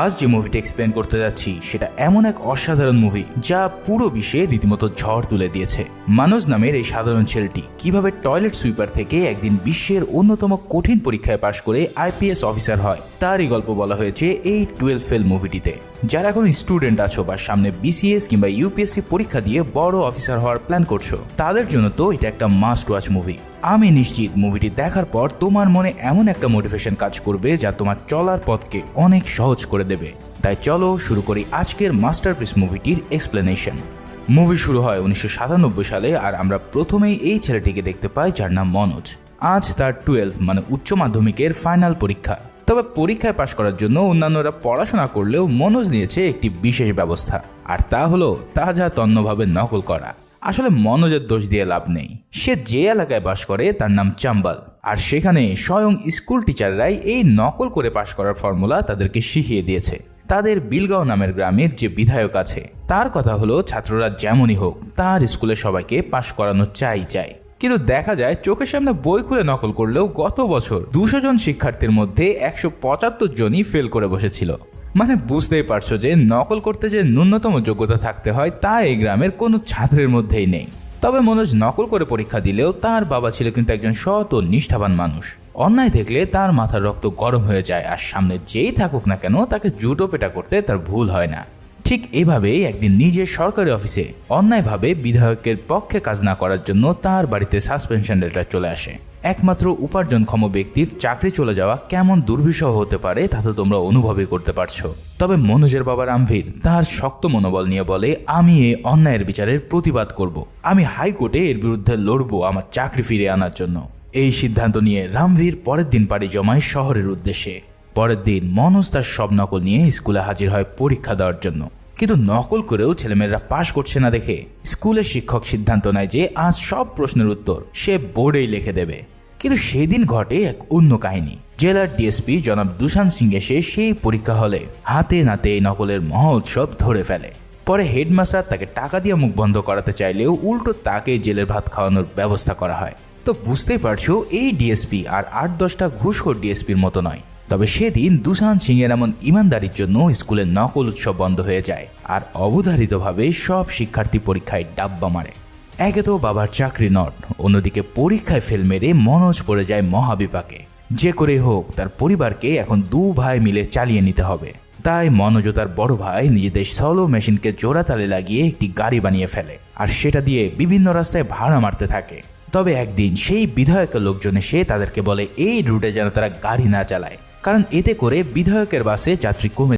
আজ যে মুভিটা এক্সপ্লেন করতে যাচ্ছি সেটা এমন এক অসাধারণ মুভি যা পুরো বিশ্বে রীতিমতো ঝড় তুলে দিয়েছে। মানস নামের এই সাধারণ ছেলেটি কিভাবে টয়লেট সুইপার থেকে একদিন বিশ্বের অন্যতম কঠিন পরীক্ষায় পাশ করে আইপিএস অফিসার হয় তারই গল্প বলা হয়েছে এই 12 ফেল মুভিটিতে। যারা এখন স্টুডেন্ট আছো বা সামনে বিসিএস কিংবা ইউপিএসসি পরীক্ষা দিয়ে বড় অফিসার হওয়ার প্ল্যান করছো, তাদের জন্য তো এটা একটা মাস্ট ওয়াচ মুভি। আমি নিশ্চিত মুভিটি দেখার পর তোমার মনে এমন একটা মোটিভেশন কাজ করবে যা তোমার চলার পথকে অনেক সহজ করে দেবে। তাই চলো শুরু করি আজকের মাস্টারপিস মুভিটির এক্সপ্লেনেশন। মুভি শুরু হয় 1997 সালে আর আমরা প্রথমেই এই ছেলেটিকে দেখতে পাই যার নাম মনোজ। আজ তার 12 মানে উচ্চ মাধ্যমিকের ফাইনাল পরীক্ষা। তবে পরীক্ষায় পাশ করার জন্য অন্যান্যরা পড়াশোনা করলেও মনোজ নিয়েছে একটি বিশেষ ব্যবস্থা, আর তা হলো তাজা তন্নভাবে নকল করা। আসলে মনোজের দোষ দিয়ে লাভ নেই, সে যে এলাকায় বাস করে তার নাম চাম্বাল, আর সেখানে স্বয়ং স্কুল টিচাররাই এই নকল করে পাশ করার ফর্মুলা তাদেরকে শিখিয়ে দিয়েছে। তাদের বিলগাঁও নামের গ্রামের যে বিধায়ক আছে তার কথা হলো ছাত্ররা যেমনই হোক তার স্কুলে সবাইকে পাশ করানো চাই। কিন্তু দেখা যায় চোখের সামনে বই খুলে নকল করলেও গত বছর 200 জন শিক্ষার্থীর মধ্যে 175 জনই ফেল করে বসেছিল। মানে বুঝতেই পারছো যে নকল করতে যে ন্যূনতম যোগ্যতা থাকতে হয় তা এই গ্রামের কোনো ছাত্রের মধ্যেই নেই। তবে মনোজ নকল করে পরীক্ষা দিলেও তার বাবা ছিল কিন্তু একজন সৎ ও নিষ্ঠাবান মানুষ। অন্যায় দেখলে তার মাথার রক্ত গরম হয়ে যায়, আর সামনে যেই থাকুক না কেন তাকে জুটো পেটা করতে তার ভুল হয় না। ঠিক এভাবেই একদিন নিজের সরকারি অফিসে অন্যায়ভাবে বিধায়কের পক্ষে কাজ না করার জন্য তার বাড়িতে সাসপেনশন লেটার চলে আসে। একমাত্র উপার্জনক্ষম ব্যক্তির চাকরি চলে যাওয়া কেমন দুর্বিষহ হতে পারে তা তো তোমরা অনুভবই করতে পারছো। তবে মনোজের বাবা রামভীর তার শক্ত মনোবল নিয়ে বলে, আমি এই অন্যায়ের বিচারের প্রতিবাদ করব, আমি হাইকোর্টে এর বিরুদ্ধে লড়বো আমার চাকরি ফিরিয়ে আনার জন্য। এই সিদ্ধান্ত নিয়ে রামভীর পরের দিন পাড়ি জমায় শহরের উদ্দেশ্যে। পরের দিন মনোজ তার সব নকল নিয়ে স্কুলে হাজির হয় পরীক্ষা দেওয়ার জন্য। কিন্তু নকল করেও ছেলেমেয়েরা পাশ করছে না দেখে স্কুলের শিক্ষক সিদ্ধান্ত নেয় যে আজ সব প্রশ্নের উত্তর সে বোর্ডেই লিখে দেবে। কিন্তু সেই দিন ঘটে এক অন্য কাহিনী। জেলার ডিএসপি জনাব দুশান সিং এসে সেই পরীক্ষা হলে হাতে নাতে এই নকলের মহোৎসব ধরে ফেলে। পরে হেডমাস্টার তাকে টাকা দিয়ে মুখ বন্ধ করাতে চাইলেও উল্টো তাকে জেলের ভাত খাওয়ানোর ব্যবস্থা করা হয়। তো বুঝতেই পারছো এই ডিএসপি আর 8-10টা ঘুষখোর ডিএসপির মতো নয়। তবে সেদিন দুশান সিং এর এমন ইমানদারির জন্য স্কুলের নকল উৎসব বন্ধ হয়ে যায়, আর অবধারিতভাবে সব শিক্ষার্থী পরীক্ষায় ডাব্বা মারে। একে তো বাবার চাকরি নট, অন্যদিকে পরীক্ষায় ফেল মেরে মনোজ পড়ে যায় মহাবিপাকে। যে করে হোক তার পরিবারকে এখন 2 ভাই মিলে চালিয়ে নিতে হবে। তাই মনোজ ও তার বড় ভাই নিজেদের সলো মেশিনকে জোড়াতালে লাগিয়ে একটি গাড়ি বানিয়ে ফেলে, আর সেটা দিয়ে বিভিন্ন রাস্তায় ভাড়া মারতে থাকে। তবে একদিন সেই বিধায়কের লোকজন এসে তাদেরকে বলে এই রুটে যেন তারা গাড়ি না চালায়, কারণ এতে করে বিধায়কের বাসে যাত্রী কমে